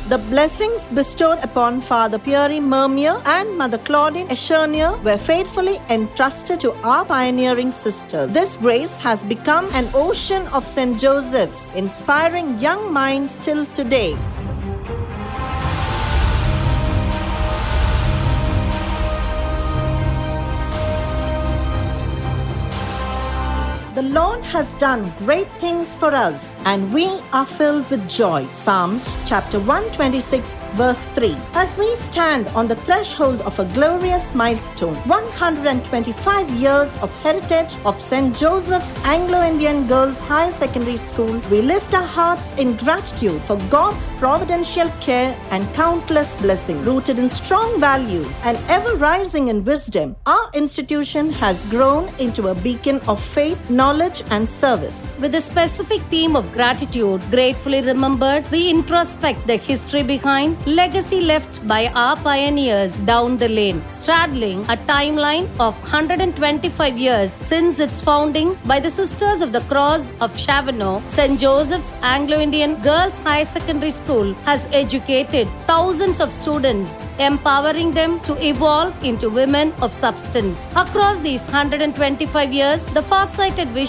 The blessings bestowed upon Father Pierre Mermier and Mother Claudine Echenier were faithfully entrusted to our pioneering sisters. This grace has become an ocean of St. Joseph's, inspiring young minds till today. The Lord has done great things for us, and we are filled with joy. Psalms chapter 126 verse 3. As we stand on the threshold of a glorious milestone, 125 years of heritage of St. Joseph's Anglo-Indian Girls Higher Secondary School, we lift our hearts in gratitude for God's providential care and countless blessings. Rooted in strong values and ever rising in wisdom, our institution has grown into a beacon of faith, knowledge and service. With the specific theme of gratitude gratefully remembered, we introspect the history behind legacy left by our pioneers down the lane, straddling a timeline of 125 years since its founding by the Sisters of the Cross of Chavano. St. Joseph's Anglo-Indian Girls Higher Secondary School has educated thousands of students, empowering them to evolve into women of substance. Across these 125 years, the far-sighted vision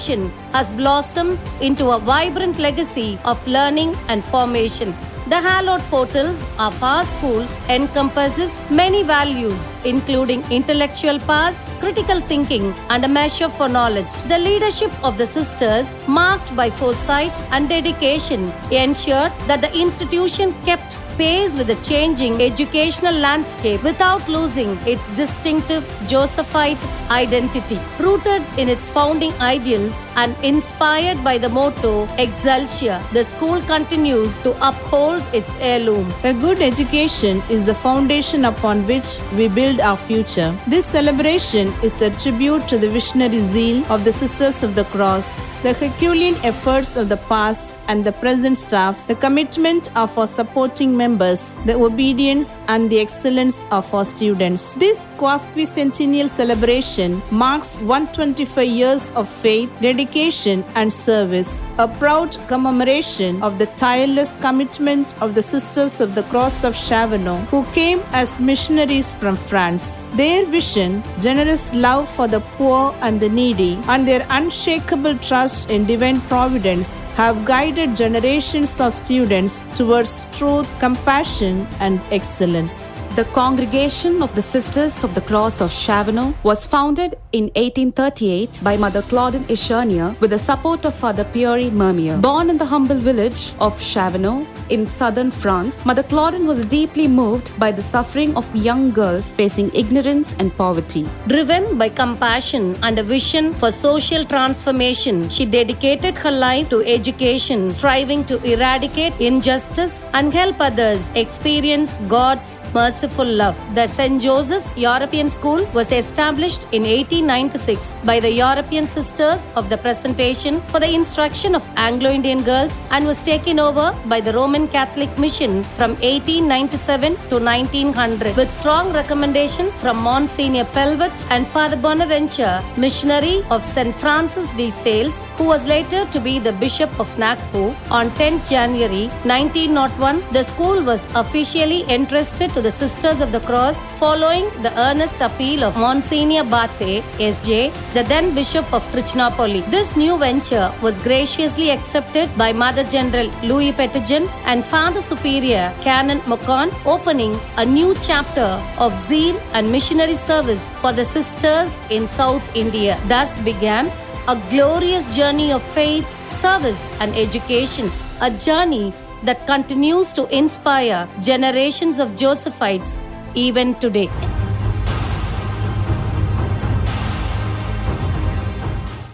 has blossomed into a vibrant legacy of learning and formation. The hallowed portals of our school encompasses many values, including intellectual powers, critical thinking, and a measure for knowledge. The leadership of the sisters, marked by foresight and dedication, ensured that the institution kept pace with the changing educational landscape without losing its distinctive Josephite identity. Rooted in its founding ideals and inspired by the motto Excelsior, the school continues to uphold its heirloom. A good education is the foundation upon which we build our future. This celebration is a tribute to the visionary zeal of the Sisters of the Cross, the Herculean efforts of the past and the present staff, the commitment of our supporting members, the obedience and the excellence of our students. This Quasquicentennial celebration marks 125 years of faith, dedication and service, a proud commemoration of the tireless commitment of the Sisters of the Cross of Chavano, who came as missionaries from France. Their vision, generous love for the poor and the needy, and their unshakable trust in divine providence have guided generations of students towards truth, compassion, and excellence. The Congregation of the Sisters of the Cross of Chavano was founded in 1838 by Mother Claudine Echenier with the support of Father Pierre Mermier. Born in the humble village of Chavano in southern France, Mother Claudine was deeply moved by the suffering of young girls facing ignorance and poverty. Driven by compassion and a vision for social transformation, she dedicated her life to education, striving to eradicate injustice and help others experience God's merciful love. The St. Joseph's European School was established in 1896 by the European Sisters of the Presentation for the instruction of Anglo-Indian girls and was taken over by the Roman Catholic Mission from 1897 to 1900 with strong recommendations from Monsignor Pelvet and Father Bonaventure, missionary of St. Francis de Sales, who was later to be the Bishop of Nagpur. On 10th January 1901, the school was officially entrusted to the Sisters of the Cross following the earnest appeal of Monsignor Bate, S.J., the then Bishop of Trichirappalli. This new venture was graciously accepted by Mother General Louis Pettigen and Father Superior Canon Mocon, opening a new chapter of zeal and missionary service for the sisters in South India. Thus began a glorious journey of faith, service and education, a journey that continues to inspire generations of Josephites even today.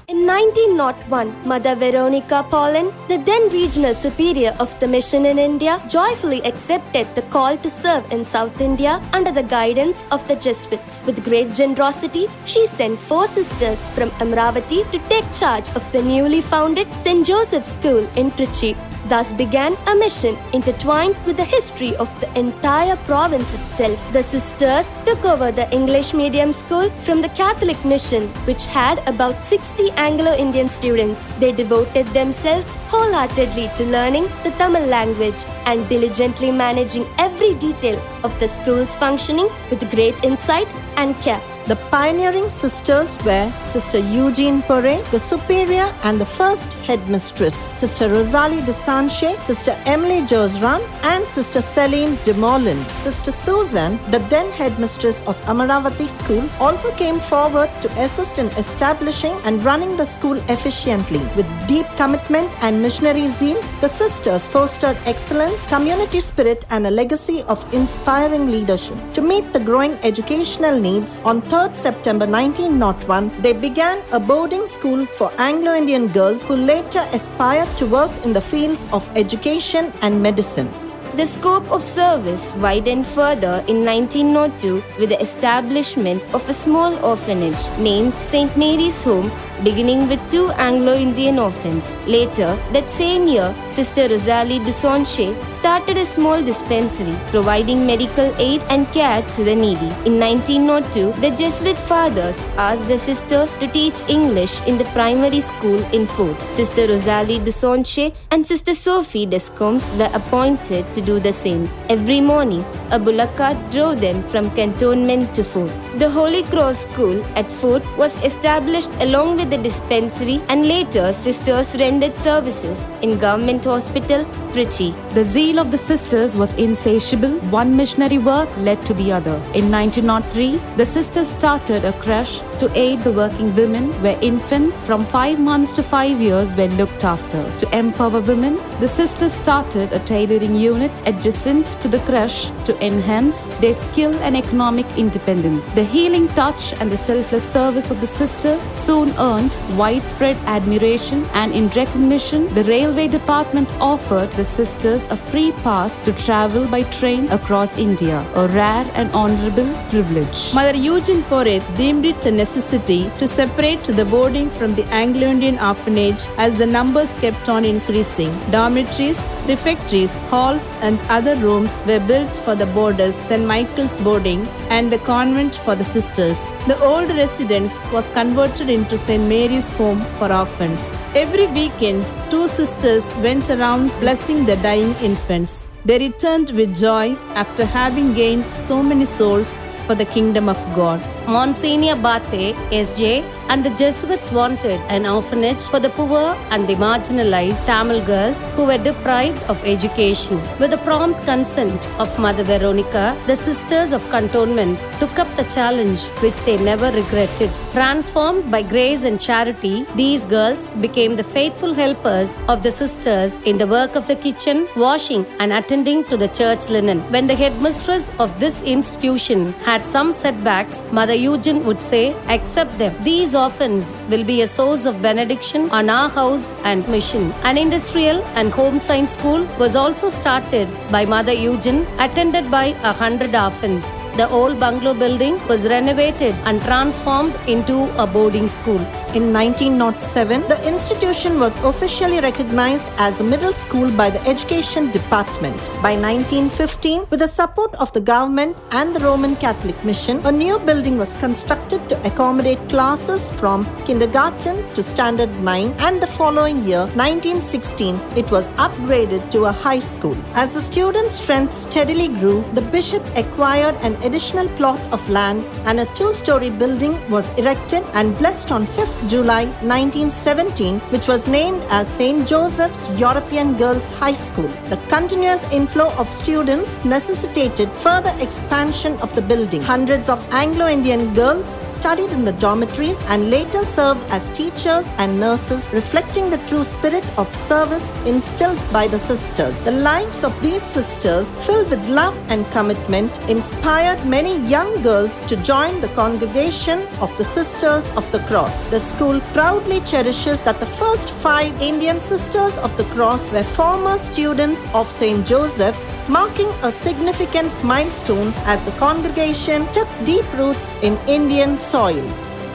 In 1901, Mother Veronica Paulin, the then regional superior of the mission in India, joyfully accepted the call to serve in South India under the guidance of the Jesuits. With great generosity, she sent 4 sisters from Amravati to take charge of the newly founded St. Joseph School in Trichy. Thus began a mission intertwined with the history of the entire province itself. The sisters took over the English medium school from the Catholic mission, which had about 60 Anglo-Indian students. They devoted themselves wholeheartedly to learning the Tamil language and diligently managing every detail of the school's functioning with great insight and care. The pioneering sisters were Sister Eugene Pore, the superior and the first headmistress, Sister Rosalie de Sanche, Sister Emily Josran, and Sister Celine de Molin. Sister Susan, the then headmistress of Amaravati School, also came forward to assist in establishing and running the school efficiently. With deep commitment and missionary zeal, the sisters fostered excellence, community spirit, and a legacy of inspiring leadership. To meet the growing educational needs, on 3rd September 1901, they began a boarding school for Anglo-Indian girls who later aspired to work in the fields of education and medicine. The scope of service widened further in 1902 with the establishment of a small orphanage named St. Mary's Home, beginning with 2 Anglo-Indian orphans. Later, that same year, Sister Rosalie de Sanche started a small dispensary providing medical aid and care to the needy. In 1902, the Jesuit fathers asked the sisters to teach English in the primary school in Fort. Sister Rosalie de Sanche and Sister Sophie Descombes were appointed to do the same. Every morning, a bullock cart drove them from cantonment to Fort. The Holy Cross School at Fort was established along with the dispensary, and later sisters rendered services in Government Hospital, Trichy. The zeal of the sisters was insatiable. One missionary work led to the other. In 1903, the sisters started a creche to aid the working women, where infants from 5 months to 5 years were looked after. To empower women, the sisters started a tailoring unit adjacent to the creche to enhance their skill and economic independence. The healing touch and the selfless service of the sisters soon earned widespread admiration, and in recognition, the railway department offered the sisters a free pass to travel by train across India, a rare and honorable privilege. Mother Eugene Pore deemed it a necessity to separate the boarding from the Anglo-Indian orphanage as the numbers kept on increasing. Dormitories, refectories, halls and other rooms were built for the boarders, St. Michael's boarding, and the convent for the sisters. The old residence was converted into St. Mary's Home for orphans. Every weekend, 2 sisters went around blessing the dying infants. They returned with joy after having gained so many souls for the kingdom of God. Monsignor Bate, S.J., and the Jesuits wanted an orphanage for the poor and the marginalized Tamil girls who were deprived of education. With the prompt consent of Mother Veronica, the Sisters of Cantonment took up the challenge, which they never regretted. Transformed by grace and charity, these girls became the faithful helpers of the sisters in the work of the kitchen, washing and attending to the church linen. When the headmistress of this institution had some setbacks, Mother Eugene would say, "Accept them. These orphans will be a source of benediction on our house and mission." An industrial and home science school was also started by Mother Eugene, attended by 100 orphans. The old bungalow building was renovated and transformed into a boarding school. In 1907, the institution was officially recognized as a middle school by the Education Department. By 1915, with the support of the government and the Roman Catholic Mission, a new building was constructed to accommodate classes from kindergarten to standard 9, and the following year, 1916, it was upgraded to a high school. As the student strength steadily grew, the bishop acquired an additional plot of land, and a 2-story building was erected and blessed on 5th July 1917, which was named as St. Joseph's European Girls High School. The continuous inflow of students necessitated further expansion of the building. Hundreds of Anglo-Indian girls studied in the dormitories and later served as teachers and nurses, reflecting the true spirit of service instilled by the sisters. The lives of these sisters, filled with love and commitment, inspired many young girls to join the congregation of the Sisters of the Cross. The school proudly cherishes that the first 5 Indian Sisters of the Cross were former students of St. Joseph's, marking a significant milestone as the congregation took deep roots in Indian soil.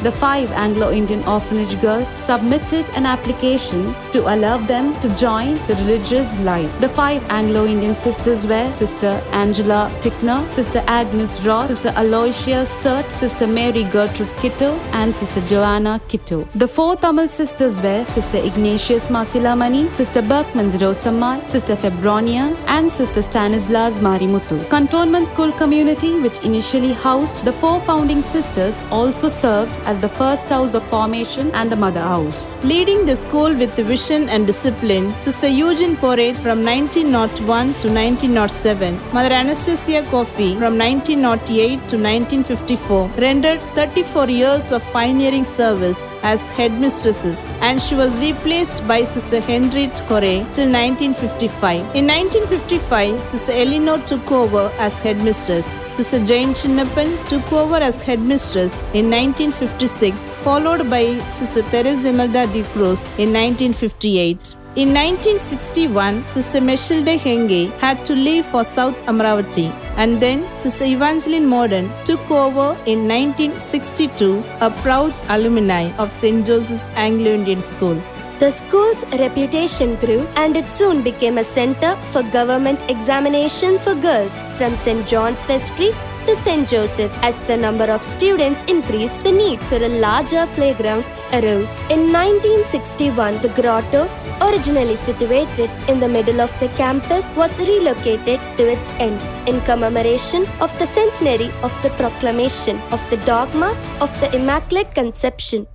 the 5 Anglo-Indian orphanage girls submitted an application to allow them to join the religious life. The 5 Anglo-Indian sisters were Sister Angela Tickner, Sister Agnes Ross, Sister Aloysia Sturt, Sister Mary Gertrude Kitto, and Sister Joanna Kitto. The 4 Tamil sisters were Sister Ignatius Masilamani, Sister Berkman's Rosammal, Sister Febronia, and Sister Stanislaus Marimuthu. Cantonment School community, which initially housed the 4 founding sisters, also served as the first house of formation and the mother house. Leading the school with vision and discipline, Sister Eugene Porraith from 1901 to 1907, Mother Anastasia Coffey from 1908 to 1954 rendered 34 years of pioneering service as headmistresses, and she was replaced by Sister Henriette Correa till 1955. In 1955, Sister Eleanor took over as headmistress. Sister Jane Chinnappan took over as headmistress in 1956, followed by Sister Therese Imelda de Cruz in 1958. In 1961, Sister Meshilde Henge had to leave for South Amravati, and then Sister Evangeline Morden took over in 1962, a proud alumni of St.Joseph's Anglo-Indian School. The school's reputation grew and it soon became a center for government examination for girls from St. John's Vestry to St. Joseph. As the number of students increased, the need for a larger playground arose. In 1961, the grotto, originally situated in the middle of the campus, was relocated to its end in commemoration of the centenary of the proclamation of the dogma of the Immaculate Conception.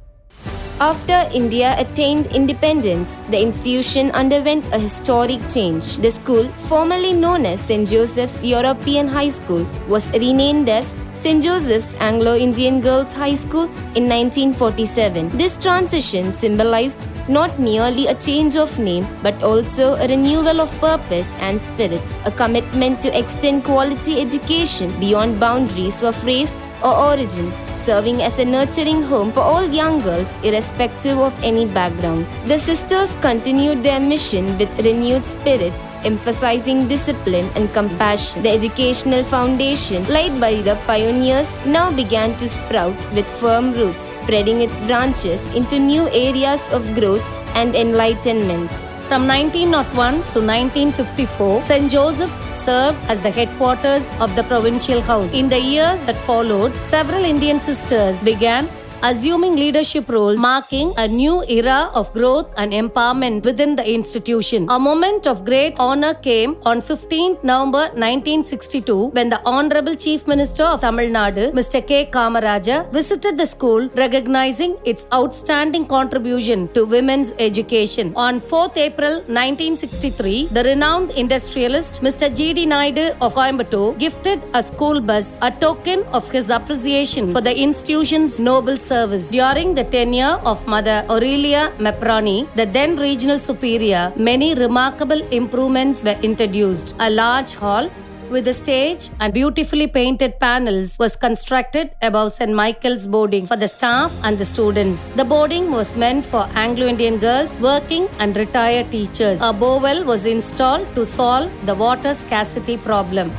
After India attained independence, the institution underwent a historic change. The school, formerly known as St. Joseph's European High School, was renamed as St. Joseph's Anglo-Indian Girls High School in 1947. This transition symbolized not merely a change of name, but also a renewal of purpose and spirit, a commitment to extend quality education beyond boundaries of race or origin, serving as a nurturing home for all young girls irrespective of any background. The sisters continued their mission with renewed spirit, emphasizing discipline and compassion. The educational foundation laid by the pioneers now began to sprout with firm roots, spreading its branches into new areas of growth and enlightenment. From 1901 to 1954, St. Joseph's served as the headquarters of the provincial house. In the years that followed, several Indian sisters began assuming leadership roles, marking a new era of growth and empowerment within the institution. A moment of great honor came on 15th November 1962 when the Honorable Chief Minister of Tamil Nadu, Mr. K. Kamaraja, visited the school, recognizing its outstanding contribution to women's education. On 4th April 1963, the renowned industrialist Mr. G.D. Naidu of Coimbatore gifted a school bus, a token of his appreciation for the institution's noble service. During the tenure of Mother Aurelia Meprani, the then regional superior, many remarkable improvements were introduced. A large hall with a stage and beautifully painted panels was constructed above St. Michael's boarding for the staff and the students. The boarding was meant for Anglo-Indian girls, working and retired teachers. A bowel was installed to solve the water scarcity problem.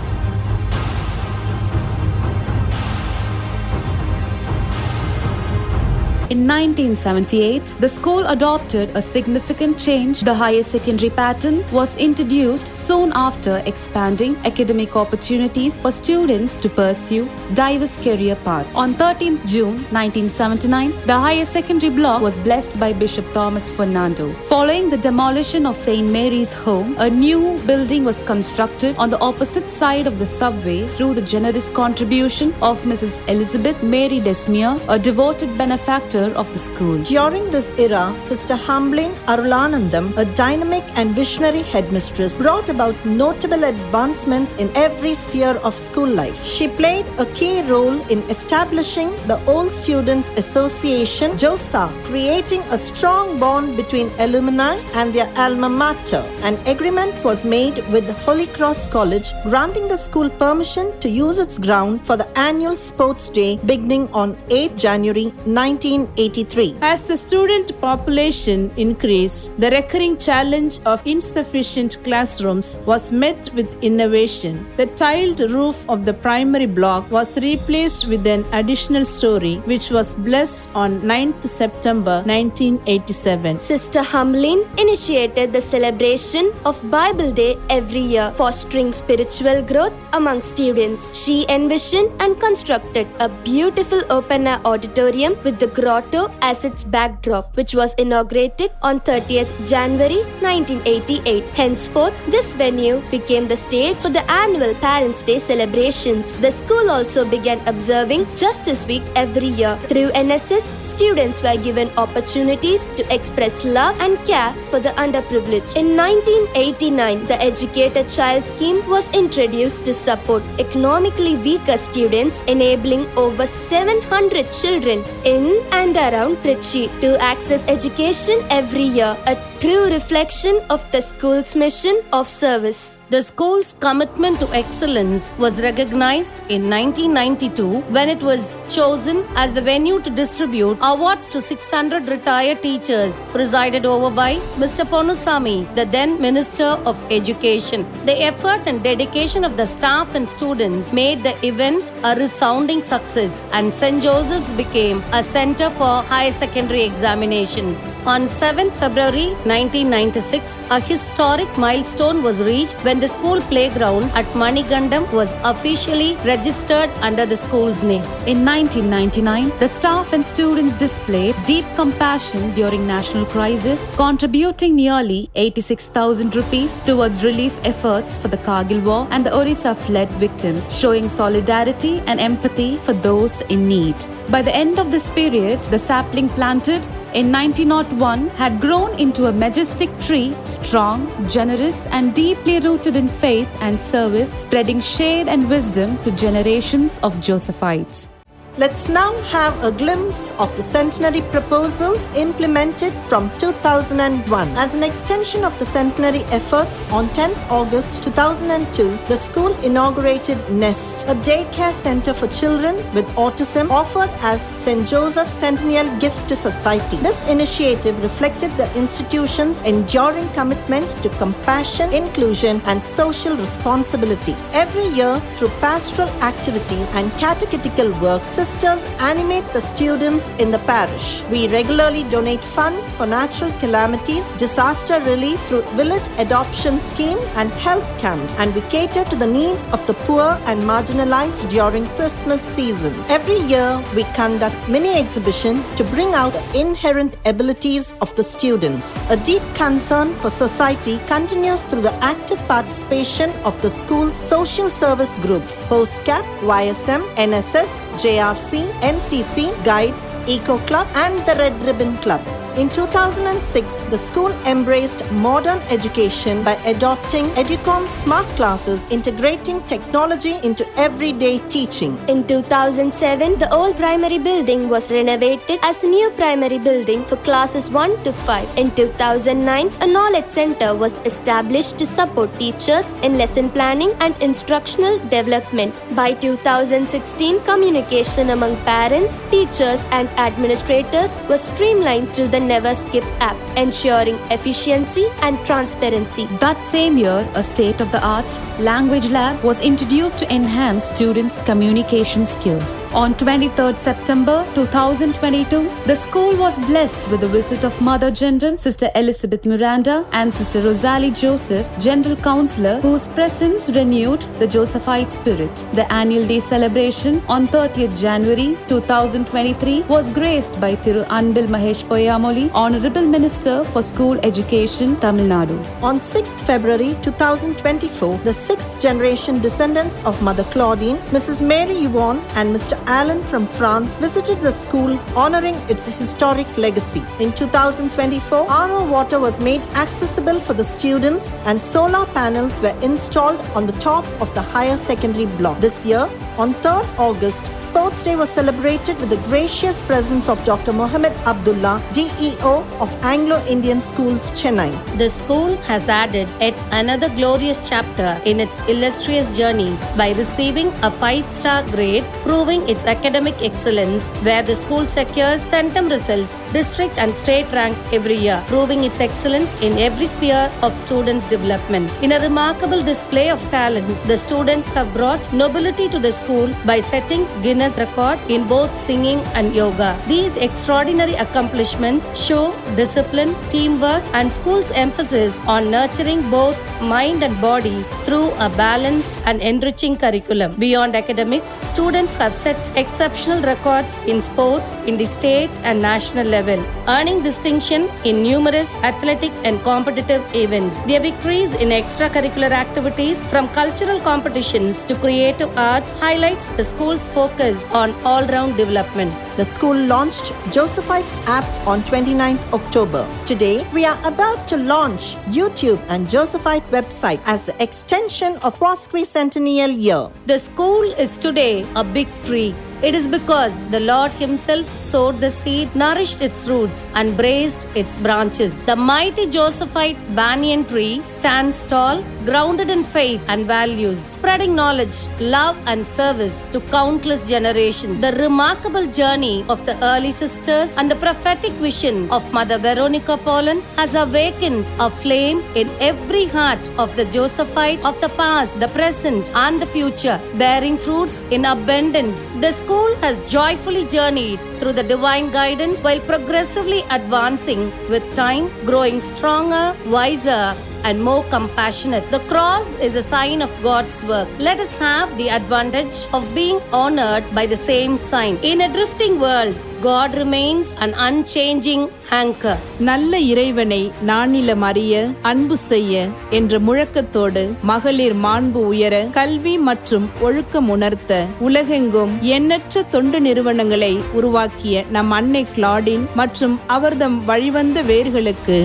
In 1978, the school adopted a significant change. The higher secondary pattern was introduced soon after, expanding academic opportunities for students to pursue diverse career paths. On 13th June 1979, the higher secondary block was blessed by Bishop Thomas Fernando. Following the demolition of St. Mary's home, a new building was constructed on the opposite side of the subway through the generous contribution of Mrs. Elizabeth Mary Desmier, a devoted benefactor of the school. During this era, Sister Hamblin Arulanandam, a dynamic and visionary headmistress, brought about notable advancements in every sphere of school life. She played a key role in establishing the Old Students Association, JOSA, creating a strong bond between alumni and their alma mater. An agreement was made with the Holy Cross College, granting the school permission to use its ground for the annual sports day beginning on 8th January 1980. 1983. As the student population increased, the recurring challenge of insufficient classrooms was met with innovation. The tiled roof of the primary block was replaced with an additional story, which was blessed on 9th September 1987. Sister Humlin initiated the celebration of Bible Day every year, fostering spiritual growth among students. She envisioned and constructed a beautiful open-air auditorium with the grotto as its backdrop, which was inaugurated on 30th January 1988. Henceforth, this venue became the stage for the annual Parents' Day celebrations. The school also began observing Justice Week every year. Through NSS, students were given opportunities to express love and care for the underprivileged. In 1989, the Educated Child Scheme was introduced to support economically weaker students, enabling over 700 children in and around Trichy to access education every year, a true reflection of the school's mission of service. The school's commitment to excellence was recognized in 1992 when it was chosen as the venue to distribute awards to 600 retired teachers, presided over by Mr. Ponusami, the then Minister of Education. The effort and dedication of the staff and students made the event a resounding success, and St. Joseph's became a center for higher secondary examinations. On 7th February 1996, a historic milestone was reached when the school playground at Manigandam was officially registered under the school's name. In 1999, the staff and students displayed deep compassion during national crisis, contributing nearly 86,000 rupees towards relief efforts for the Kargil War and the Orissa flood victims, showing solidarity and empathy for those in need. By the end of this period, the sapling planted in 1901 had grown into a majestic tree, strong, generous, and deeply rooted in faith and service, spreading shade and wisdom to generations of Josephites. Let's now have a glimpse of the Centenary proposals implemented from 2001. As an extension of the Centenary efforts, on 10th August 2002, the school inaugurated NEST, a daycare center for children with autism offered as St. Joseph Centennial Gift to Society. This initiative reflected the institution's enduring commitment to compassion, inclusion, and social responsibility. Every year, through pastoral activities and catechetical work, sisters animate the students in the parish. We regularly donate funds for natural calamities, disaster relief through village adoption schemes and health camps, and we cater to the needs of the poor and marginalized during Christmas seasons. Every year, we conduct mini exhibition to bring out the inherent abilities of the students. A deep concern for society continues through the active participation of the school's social service groups, PostCap, YSM, NSS, JRC, NCC, Guides, Eco Club, and the Red Ribbon Club. In 2006, the school embraced modern education by adopting Educom smart classes, integrating technology into everyday teaching. In 2007, the old primary building was renovated as a new primary building for classes 1 to 5. In 2009, a knowledge center was established to support teachers in lesson planning and instructional development. By 2016, communication among parents, teachers, and administrators was streamlined through the Never Skip app, ensuring efficiency and transparency. That same year, a state-of-the-art language lab was introduced to enhance students' communication skills. On 23rd September 2022, the school was blessed with the visit of Mother General Sister Elizabeth Miranda and Sister Rosalie Joseph, General Counselor, whose presence renewed the Josephite spirit. The annual day celebration on 30th January 2023 was graced by Thiru Anbil Mahesh Poyamoli, Honorable Minister for School Education, Tamil Nadu. On 6th February 2024, the 6th generation descendants of Mother Claudine, Mrs. Mary Yvonne and Mr. Alan from France visited the school, honoring its historic legacy. In 2024, RO water was made accessible for the students and solar panels were installed on the top of the higher secondary block. This year, On 3rd August, Sports Day was celebrated with the gracious presence of Dr. Mohammed Abdullah, DEO of Anglo-Indian Schools, Chennai. The school has added yet another glorious chapter in its illustrious journey by receiving a 5-star grade, proving its academic excellence, where the school secures centum results, district and state rank every year, proving its excellence in every sphere of students' development. In a remarkable display of talents, the students have brought nobility to the school by setting Guinness record in both singing and yoga. These extraordinary accomplishments show discipline, teamwork, and school's emphasis on nurturing both mind and body through a balanced and enriching curriculum. Beyond academics, students have set exceptional records in sports in the state and national level, earning distinction in numerous athletic and competitive events. Their victories in extracurricular activities, from cultural competitions to creative arts, highlights the school's focus on all-round development. The school launched Josephite app on 29th October. Today, we are about to launch YouTube and Josephite website as the extension of Quasquicentennial year. The school is today a big tree. It is because the Lord Himself sowed the seed, nourished its roots, and braced its branches. The mighty Josephite banyan tree stands tall, grounded in faith and values, spreading knowledge, love, and service to countless generations. The remarkable journey of the early sisters and the prophetic vision of Mother Veronica Pollen has awakened a flame in every heart of the Josephite of the past, the present, and the future, bearing fruits in abundance. The school has joyfully journeyed through the divine guidance while progressively advancing with time, growing stronger, wiser, and more compassionate. The cross is a sign of God's work. Let us have the advantage of being honored by the same sign. In a drifting world, God remains an unchanging anchor. நல்ல இறைவனை நானிலம் அறிய அன்பு செய்ய என்ற முழக்கத்தோடு மகளிர் மாண்பு உயர கல்வி மற்றும் ஒழுக்கம் உணர்த்த உலகெங்கும் எண்ணற்ற தொண்டு நிறுவனங்களை உருவாக்கிய நம் அன்னை கிளாடின் மற்றும் அவர்தம் வழிவந்த வேர்களுக்கு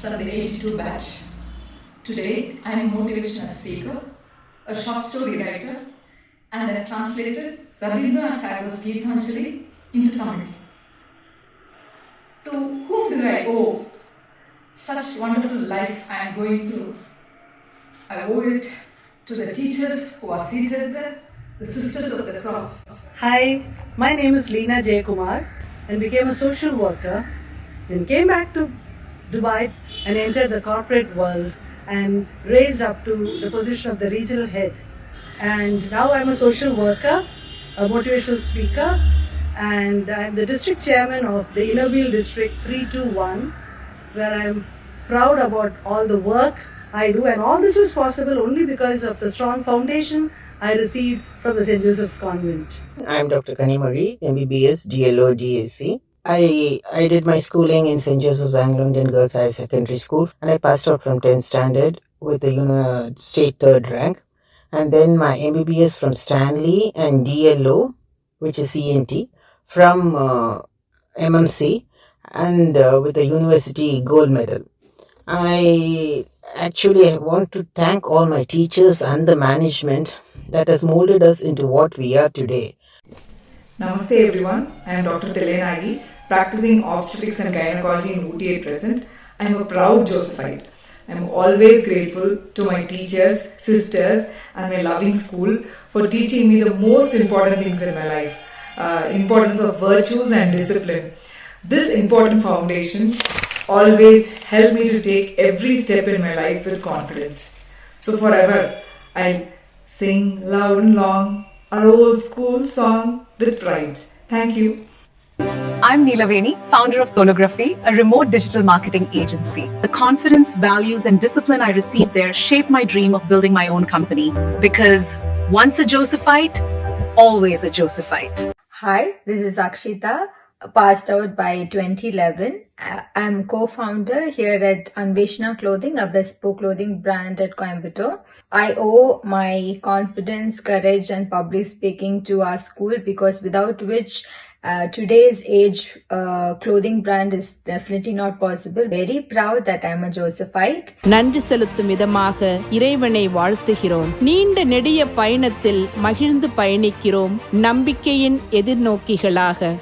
from the 82 batch. Today, I am a motivational speaker, a short story writer, and I have translated Rabindranath Tagore's Geethanjali into Tamil. To whom do I owe such wonderful life I am going through? I owe it to the teachers who are seated there, the Sisters of the Cross. Hi, my name is Leena Jayakumar and became a social worker, then came back to Dubai and entered the corporate world and raised up to the position of the regional head. And now I'm a social worker, a motivational speaker, and I'm the district chairman of the Innerville District 321, where I'm proud about all the work I do, and all this was possible only because of the strong foundation I received from the St. Joseph's Convent. I'm Dr. Kanimari, MBBS, DLO, DAC. I did my schooling in St. Joseph's Anglo-Indian Girls Higher Secondary School, and I passed out from 10th standard with the state 3rd rank. And then my MBBS from Stanley and DLO, which is ENT, from MMC, and with the university gold medal. I actually want to thank all my teachers and the management that has molded us into what we are today. Namaste everyone, I am Dr. Telenagi, practicing obstetrics and gynecology in Ooty at present. I am a proud Josephite. I am always grateful to my teachers, sisters and my loving school for teaching me the most important things in my life. Importance of virtues and discipline. This important foundation always helped me to take every step in my life with confidence. So forever, I'll sing loud and long our old school song with pride. Thank you. I'm Neelaveni, founder of Solography, a remote digital marketing agency. The confidence, values, and discipline I received there shaped my dream of building my own company. Because once a Josephite, always a Josephite. Hi, this is Akshita, passed out by 2011. I'm co-founder here at Anveshna Clothing, a bespoke clothing brand at Coimbatore. I owe my confidence, courage, and public speaking to our school, because without which Today's age clothing brand is definitely not possible. Very proud that I'm a Josephite. நன்றி செலுத்தும் விதமாக இறைவனை வாழ்த்துகிறோம். நீண்ட நெடிய பயணத்தில் மகிழ்ந்து பயணிக்கிறோம், நம்பிக்கையின் எதிர்நோக்கிகளாக.